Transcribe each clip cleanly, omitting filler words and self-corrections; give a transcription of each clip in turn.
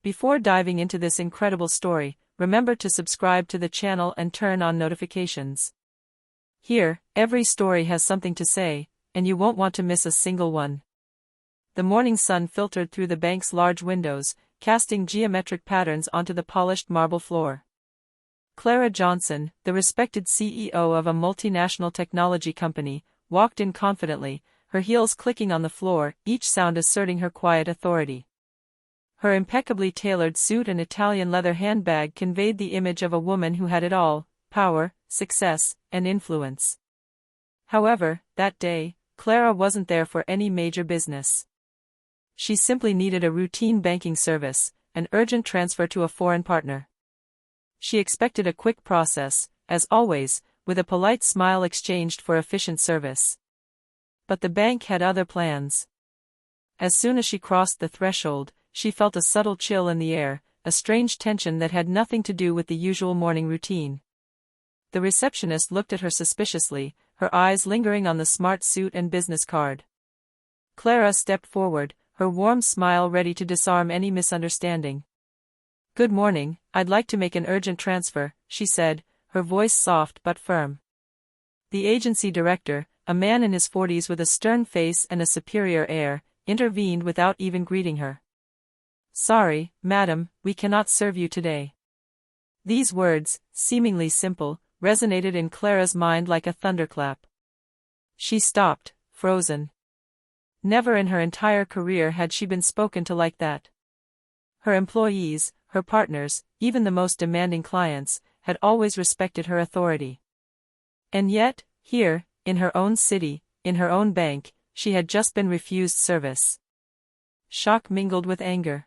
Before diving into this incredible story, remember to subscribe to the channel and turn on notifications. Here, every story has something to say, and you won't want to miss a single one. The morning sun filtered through the bank's large windows, casting geometric patterns onto the polished marble floor. Clara Johnson, the respected CEO of a multinational technology company, walked in confidently, her heels clicking on the floor, each sound asserting her quiet authority. Her impeccably tailored suit and Italian leather handbag conveyed the image of a woman who had it all: power, success, and influence. However, that day, Clara wasn't there for any major business. She simply needed a routine banking service, an urgent transfer to a foreign partner. She expected a quick process, as always, with a polite smile exchanged for efficient service. But the bank had other plans. As soon as she crossed the threshold, she felt a subtle chill in the air, a strange tension that had nothing to do with the usual morning routine. The receptionist looked at her suspiciously, her eyes lingering on the smart suit and business card. Clara stepped forward, her warm smile ready to disarm any misunderstanding. "Good morning, I'd like to make an urgent transfer," she said, her voice soft but firm. The agency director, a man in his 40s with a stern face and a superior air, intervened without even greeting her. "Sorry, madam, we cannot serve you today." These words, seemingly simple, resonated in Clara's mind like a thunderclap. She stopped, frozen. Never in her entire career had she been spoken to like that. Her employees, her partners, even the most demanding clients, had always respected her authority. And yet, here, in her own city, in her own bank, she had just been refused service. Shock mingled with anger.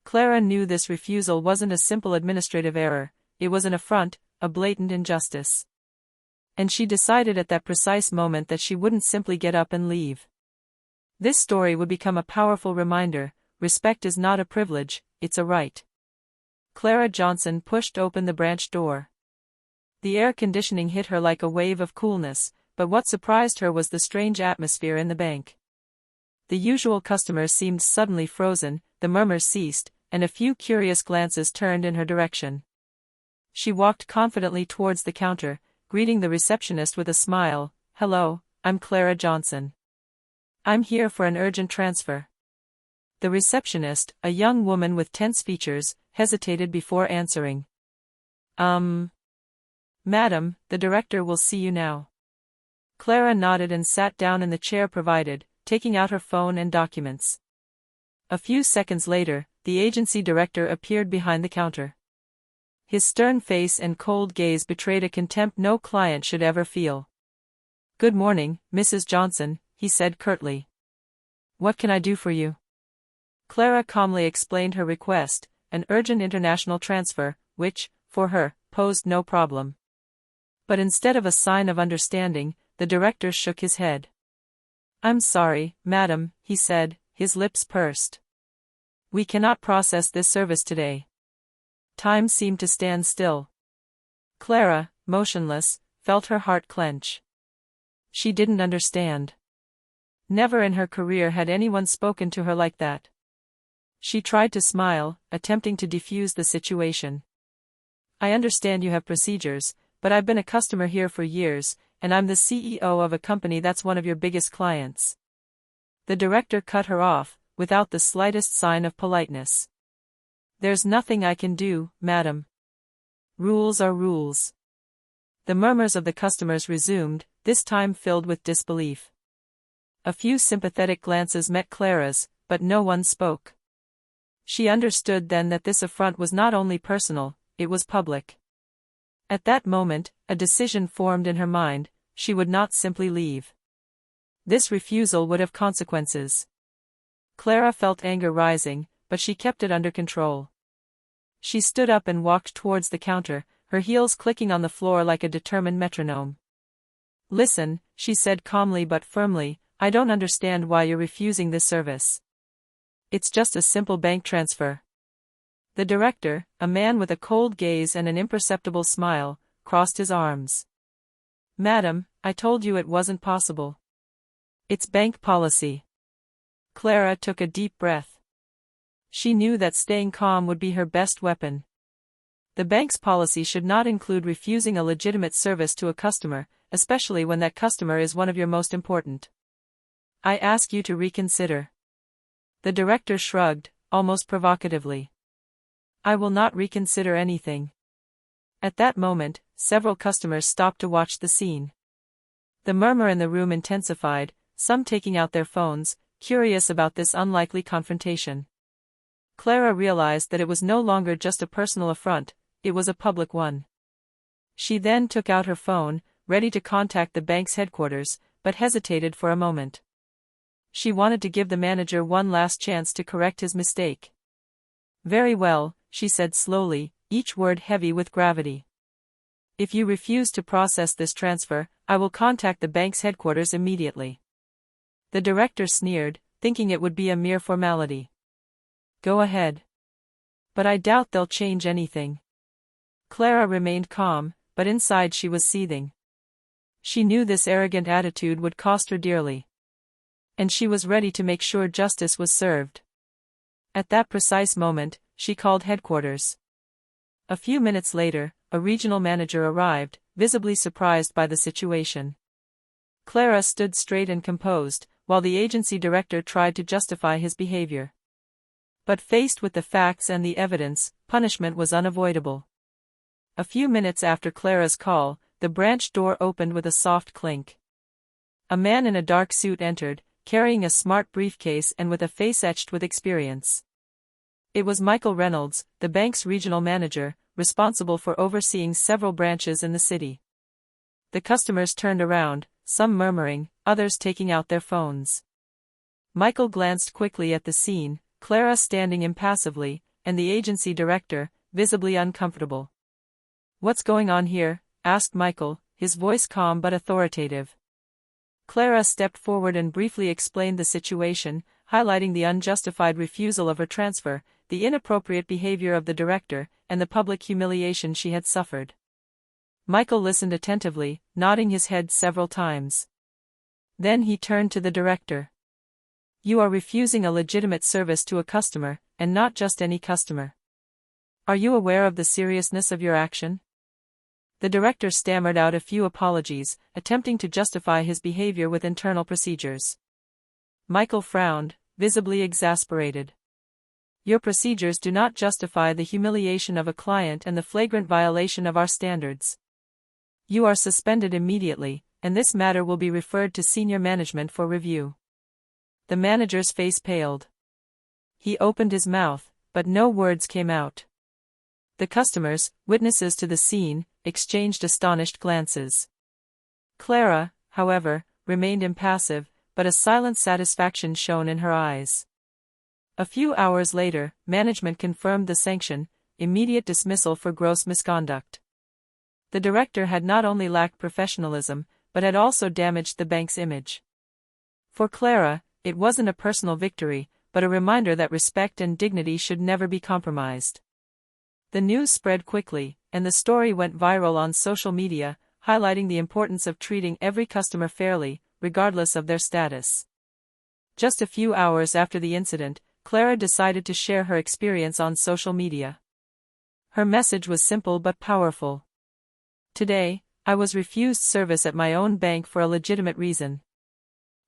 Clara knew this refusal wasn't a simple administrative error, it was an affront, a blatant injustice. And she decided at that precise moment that she wouldn't simply get up and leave. This story would become a powerful reminder: respect is not a privilege, it's a right. Clara Johnson pushed open the branch door. The air conditioning hit her like a wave of coolness, but what surprised her was the strange atmosphere in the bank. The usual customers seemed suddenly frozen, the murmurs ceased, and a few curious glances turned in her direction. She walked confidently towards the counter, greeting the receptionist with a smile. "Hello, I'm Clara Johnson. I'm here for an urgent transfer." The receptionist, a young woman with tense features, hesitated before answering. Madam, the director will see you now." Clara nodded and sat down in the chair provided, taking out her phone and documents. A few seconds later, the agency director appeared behind the counter. His stern face and cold gaze betrayed a contempt no client should ever feel. "Good morning, Mrs. Johnson," he said curtly. "What can I do for you?" Clara calmly explained her request, an urgent international transfer, which, for her, posed no problem. But instead of a sign of understanding, the director shook his head. "I'm sorry, madam," he said, his lips pursed. "We cannot process this service today." Time seemed to stand still. Clara, motionless, felt her heart clench. She didn't understand. Never in her career had anyone spoken to her like that. She tried to smile, attempting to defuse the situation. "I understand you have procedures, but I've been a customer here for years, and I'm the CEO of a company that's one of your biggest clients." The director cut her off, without the slightest sign of politeness. "There's nothing I can do, madam. Rules are rules." The murmurs of the customers resumed, this time filled with disbelief. A few sympathetic glances met Clara's, but no one spoke. She understood then that this affront was not only personal, it was public. At that moment, a decision formed in her mind: she would not simply leave. This refusal would have consequences. Clara felt anger rising, but she kept it under control. She stood up and walked towards the counter, her heels clicking on the floor like a determined metronome. "Listen," she said calmly but firmly, "I don't understand why you're refusing this service. It's just a simple bank transfer." The director, a man with a cold gaze and an imperceptible smile, crossed his arms. "Madam, I told you it wasn't possible. It's bank policy." Clara took a deep breath. She knew that staying calm would be her best weapon. The bank's policy should not include refusing a legitimate service to a customer, especially when that customer is one of your most important. I ask you to reconsider. The director shrugged, almost provocatively. I will not reconsider anything. At that moment, several customers stopped to watch the scene. The murmur in the room intensified, some taking out their phones, curious about this unlikely confrontation. Clara realized that it was no longer just a personal affront, it was a public one. She then took out her phone, ready to contact the bank's headquarters, but hesitated for a moment. She wanted to give the manager one last chance to correct his mistake. Very well, she said slowly, each word heavy with gravity. If you refuse to process this transfer, I will contact the bank's headquarters immediately. The director sneered, thinking it would be a mere formality. Go ahead. But I doubt they'll change anything. Clara remained calm, but inside she was seething. She knew this arrogant attitude would cost her dearly. And she was ready to make sure justice was served. At that precise moment, she called headquarters. A few minutes later, a regional manager arrived, visibly surprised by the situation. Clara stood straight and composed, while the agency director tried to justify his behavior. But faced with the facts and the evidence, punishment was unavoidable. A few minutes after Clara's call, the branch door opened with a soft clink. A man in a dark suit entered, carrying a smart briefcase and with a face etched with experience. It was Michael Reynolds, the bank's regional manager, responsible for overseeing several branches in the city. The customers turned around, some murmuring, others taking out their phones. Michael glanced quickly at the scene, Clara standing impassively, and the agency director, visibly uncomfortable. What's going on here? Asked Michael, his voice calm but authoritative. Clara stepped forward and briefly explained the situation, highlighting the unjustified refusal of her transfer, the inappropriate behavior of the director, and the public humiliation she had suffered. Michael listened attentively, nodding his head several times. Then he turned to the director. You are refusing a legitimate service to a customer, and not just any customer. Are you aware of the seriousness of your action? The director stammered out a few apologies, attempting to justify his behavior with internal procedures. Michael frowned, visibly exasperated. Your procedures do not justify the humiliation of a client and the flagrant violation of our standards. You are suspended immediately, and this matter will be referred to senior management for review. The manager's face paled. He opened his mouth, but no words came out. The customers, witnesses to the scene, exchanged astonished glances. Clara, however, remained impassive, but a silent satisfaction shone in her eyes. A few hours later, management confirmed the sanction, immediate dismissal for gross misconduct. The director had not only lacked professionalism, but had also damaged the bank's image. For Clara, it wasn't a personal victory, but a reminder that respect and dignity should never be compromised. The news spread quickly, and the story went viral on social media, highlighting the importance of treating every customer fairly, regardless of their status. Just a few hours after the incident, Clara decided to share her experience on social media. Her message was simple but powerful. Today, I was refused service at my own bank for a legitimate reason.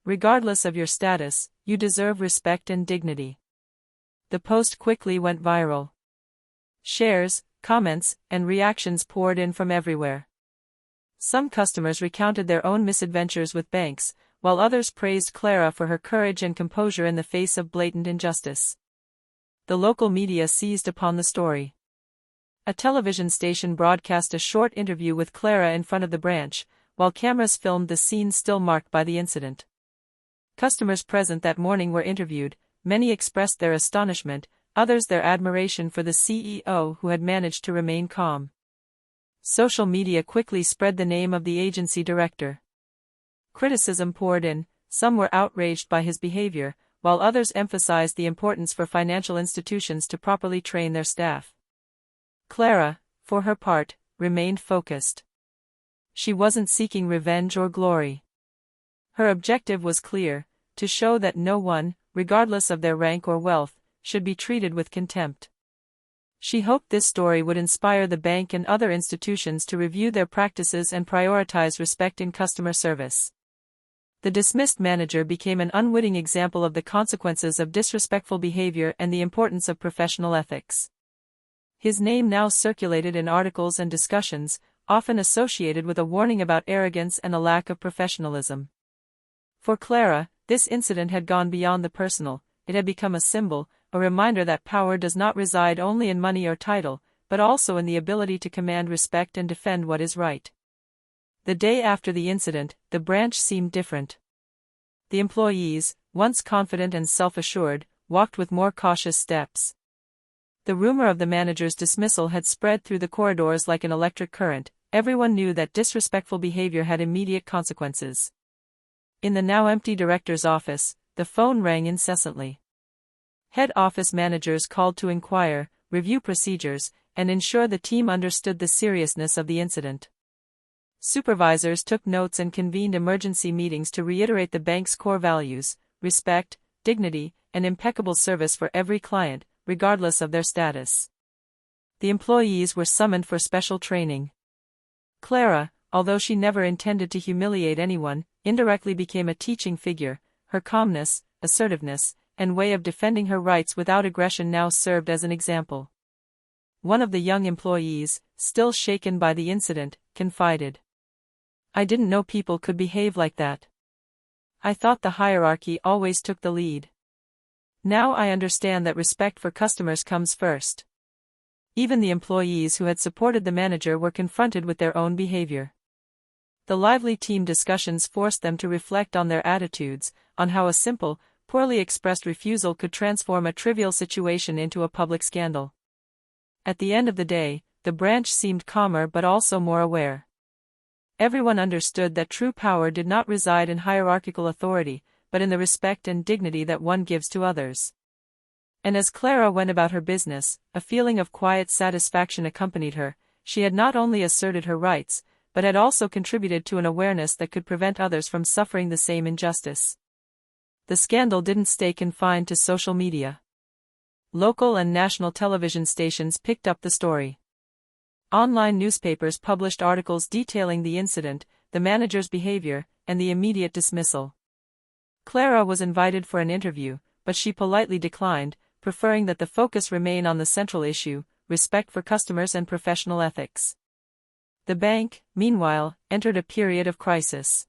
Regardless of your status, you deserve respect and dignity. The post quickly went viral. Shares, comments, and reactions poured in from everywhere. Some customers recounted their own misadventures with banks, while others praised Clara for her courage and composure in the face of blatant injustice. The local media seized upon the story. A television station broadcast a short interview with Clara in front of the branch, while cameras filmed the scene still marked by the incident. Customers present that morning were interviewed, many expressed their astonishment, others their admiration for the CEO who had managed to remain calm. Social media quickly spread the name of the agency director. Criticism poured in, some were outraged by his behavior, while others emphasized the importance for financial institutions to properly train their staff. Clara, for her part, remained focused. She wasn't seeking revenge or glory. Her objective was clear, to show that no one, regardless of their rank or wealth, should be treated with contempt. She hoped this story would inspire the bank and other institutions to review their practices and prioritize respect in customer service. The dismissed manager became an unwitting example of the consequences of disrespectful behavior and the importance of professional ethics. His name now circulated in articles and discussions, often associated with a warning about arrogance and a lack of professionalism. For Clara, this incident had gone beyond the personal. It had become a symbol, a reminder that power does not reside only in money or title, but also in the ability to command respect and defend what is right. The day after the incident, the branch seemed different. The employees, once confident and self-assured, walked with more cautious steps. The rumor of the manager's dismissal had spread through the corridors like an electric current. Everyone knew that disrespectful behavior had immediate consequences. In the now empty director's office, the phone rang incessantly. Head office managers called to inquire, review procedures, and ensure the team understood the seriousness of the incident. Supervisors took notes and convened emergency meetings to reiterate the bank's core values: respect, dignity, and impeccable service for every client, regardless of their status. The employees were summoned for special training. Clara, although she never intended to humiliate anyone, indirectly became a teaching figure. Her calmness, assertiveness, and way of defending her rights without aggression now served as an example. One of the young employees, still shaken by the incident, confided, "I didn't know people could behave like that. I thought the hierarchy always took the lead. Now I understand that respect for customers comes first." Even the employees who had supported the manager were confronted with their own behavior. The lively team discussions forced them to reflect on their attitudes, on how a simple, poorly expressed refusal could transform a trivial situation into a public scandal. At the end of the day, the branch seemed calmer but also more aware. Everyone understood that true power did not reside in hierarchical authority, but in the respect and dignity that one gives to others. And as Clara went about her business, a feeling of quiet satisfaction accompanied her. She had not only asserted her rights, but had also contributed to an awareness that could prevent others from suffering the same injustice. The scandal didn't stay confined to social media. Local and national television stations picked up the story. Online newspapers published articles detailing the incident, the manager's behavior, and the immediate dismissal. Clara was invited for an interview, but she politely declined, preferring that the focus remain on the central issue: respect for customers and professional ethics. The bank, meanwhile, entered a period of crisis.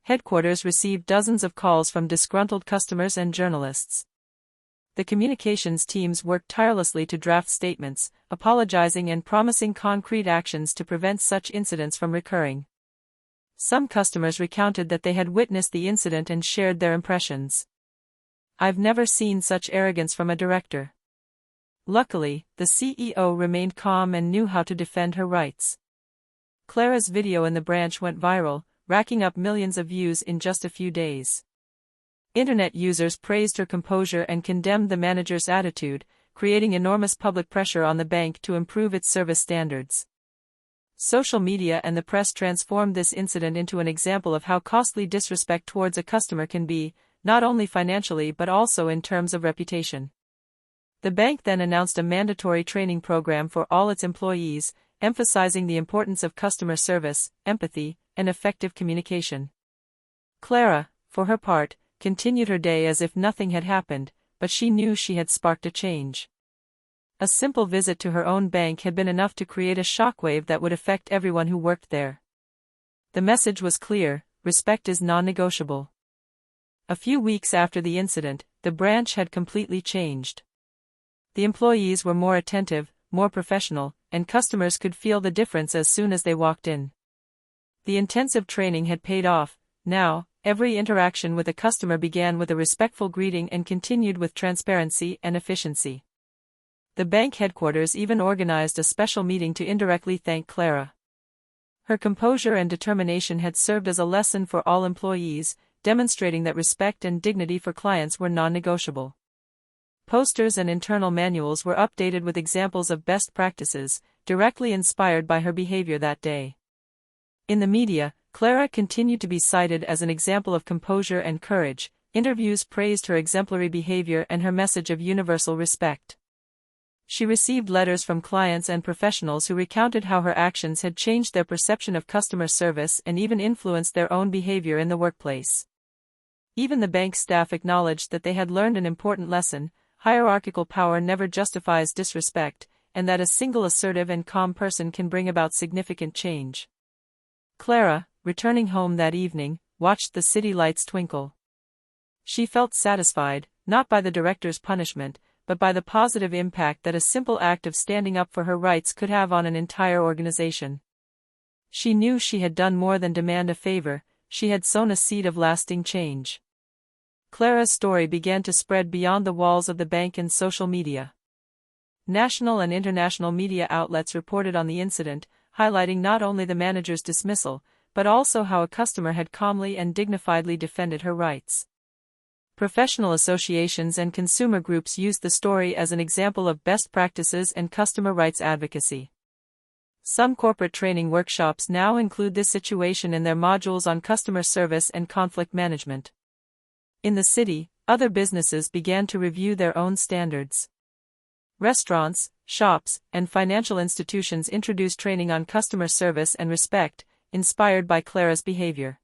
Headquarters received dozens of calls from disgruntled customers and journalists. The communications teams worked tirelessly to draft statements, apologizing and promising concrete actions to prevent such incidents from recurring. Some customers recounted that they had witnessed the incident and shared their impressions. "I've never seen such arrogance from a director." Luckily, the CEO remained calm and knew how to defend her rights. Clara's video in the branch went viral, racking up millions of views in just a few days. Internet users praised her composure and condemned the manager's attitude, creating enormous public pressure on the bank to improve its service standards. Social media and the press transformed this incident into an example of how costly disrespect towards a customer can be, not only financially but also in terms of reputation. The bank then announced a mandatory training program for all its employees, emphasizing the importance of customer service, empathy, and effective communication. Clara, for her part, continued her day as if nothing had happened, but she knew she had sparked a change. A simple visit to her own bank had been enough to create a shockwave that would affect everyone who worked there. The message was clear: respect is non-negotiable. A few weeks after the incident, the branch had completely changed. The employees were more attentive, more professional, and customers could feel the difference as soon as they walked in. The intensive training had paid off. Now, every interaction with a customer began with a respectful greeting and continued with transparency and efficiency. The bank headquarters even organized a special meeting to indirectly thank Clara. Her composure and determination had served as a lesson for all employees, demonstrating that respect and dignity for clients were non-negotiable. Posters and internal manuals were updated with examples of best practices, directly inspired by her behavior that day. In the media, Clara continued to be cited as an example of composure and courage, Interviews praised her exemplary behavior and her message of universal respect. She received letters from clients and professionals who recounted how her actions had changed their perception of customer service and even influenced their own behavior in the workplace. Even the bank staff acknowledged that they had learned an important lesson: hierarchical power never justifies disrespect, and that a single assertive and calm person can bring about significant change. Clara, returning home that evening, watched the city lights twinkle. She felt satisfied, not by the director's punishment, but by the positive impact that a simple act of standing up for her rights could have on an entire organization. She knew she had done more than demand a favor; she had sown a seed of lasting change. Clara's story began to spread beyond the walls of the bank and social media. National and international media outlets reported on the incident, highlighting not only the manager's dismissal, but also how a customer had calmly and dignifiedly defended her rights. Professional associations and consumer groups used the story as an example of best practices and customer rights advocacy. Some corporate training workshops now include this situation in their modules on customer service and conflict management. In the city, other businesses began to review their own standards. Restaurants, shops, and financial institutions introduced training on customer service and respect, inspired by Clara's behavior.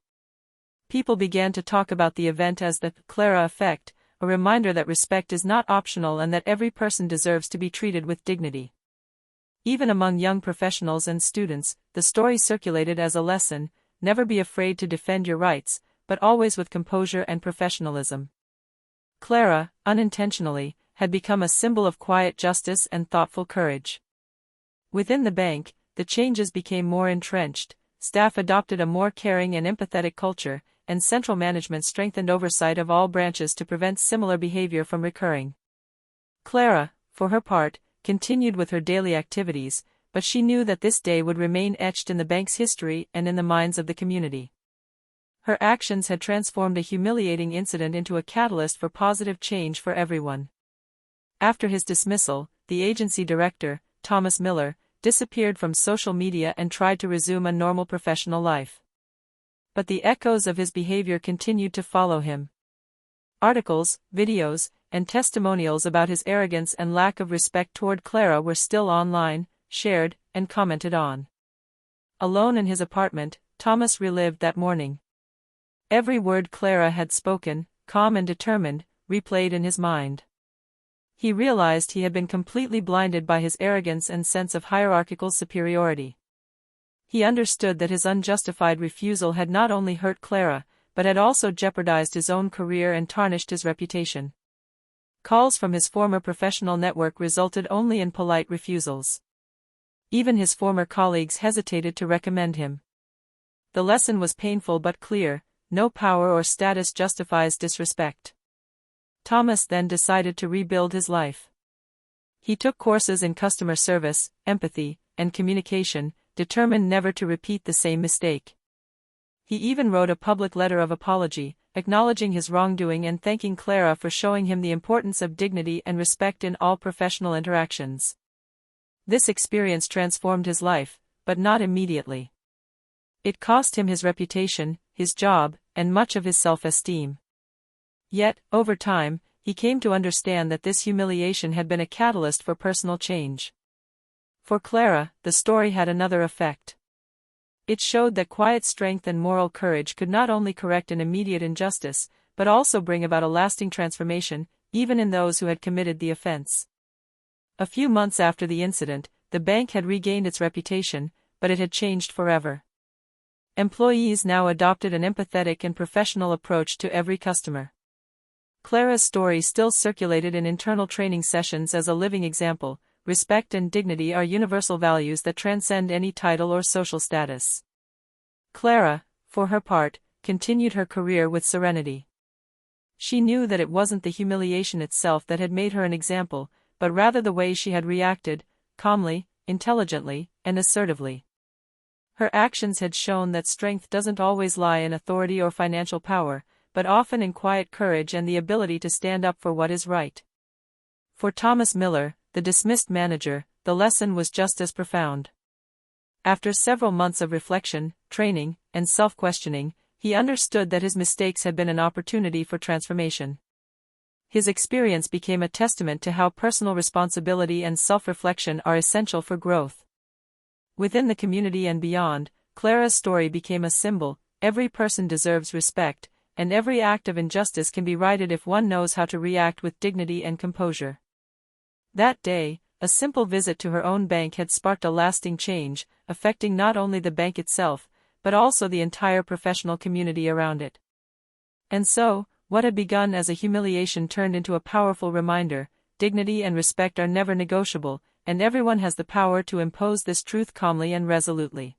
People began to talk about the event as the Clara Effect, a reminder that respect is not optional and that every person deserves to be treated with dignity. Even among young professionals and students, the story circulated as a lesson: never be afraid to defend your rights, but always with composure and professionalism. Clara, unintentionally, had become a symbol of quiet justice and thoughtful courage. Within the bank, the changes became more entrenched. Staff adopted a more caring and empathetic culture, and central management strengthened oversight of all branches to prevent similar behavior from recurring. Clara, for her part, continued with her daily activities, but she knew that this day would remain etched in the bank's history and in the minds of the community. Her actions had transformed a humiliating incident into a catalyst for positive change for everyone. After his dismissal, the agency director, Thomas Miller, disappeared from social media and tried to resume a normal professional life. But the echoes of his behavior continued to follow him. Articles, videos, and testimonials about his arrogance and lack of respect toward Clara were still online, shared, and commented on. Alone in his apartment, Thomas relived that morning. Every word Clara had spoken, calm and determined, replayed in his mind. He realized he had been completely blinded by his arrogance and sense of hierarchical superiority. He understood that his unjustified refusal had not only hurt Clara, but had also jeopardized his own career and tarnished his reputation. Calls from his former professional network resulted only in polite refusals. Even his former colleagues hesitated to recommend him. The lesson was painful but clear: no power or status justifies disrespect. Thomas then decided to rebuild his life. He took courses in customer service, empathy, and communication, determined never to repeat the same mistake. He even wrote a public letter of apology, acknowledging his wrongdoing and thanking Clara for showing him the importance of dignity and respect in all professional interactions. This experience transformed his life, but not immediately. It cost him his reputation, his job, and much of his self-esteem. Yet, over time, he came to understand that this humiliation had been a catalyst for personal change. For Clara, the story had another effect. It showed that quiet strength and moral courage could not only correct an immediate injustice, but also bring about a lasting transformation, even in those who had committed the offense. A few months after the incident, the bank had regained its reputation, but it had changed forever. Employees now adopted an empathetic and professional approach to every customer. Clara's story still circulated in internal training sessions as a living example: respect and dignity are universal values that transcend any title or social status. Clara, for her part, continued her career with serenity. She knew that it wasn't the humiliation itself that had made her an example, but rather the way she had reacted, calmly, intelligently, and assertively. Her actions had shown that strength doesn't always lie in authority or financial power, but often in quiet courage and the ability to stand up for what is right. For Thomas Miller, the dismissed manager, the lesson was just as profound. After several months of reflection, training, and self-questioning, He understood that his mistakes had been an opportunity for transformation. His experience became a testament to how personal responsibility and self-reflection are essential for growth. Within the community and beyond, Clara's story became a symbol: every person deserves respect, and every act of injustice can be righted if one knows how to react with dignity and composure. That day, a simple visit to her own bank had sparked a lasting change, affecting not only the bank itself, but also the entire professional community around it. And so, what had begun as a humiliation turned into a powerful reminder: dignity and respect are never negotiable, and everyone has the power to impose this truth calmly and resolutely.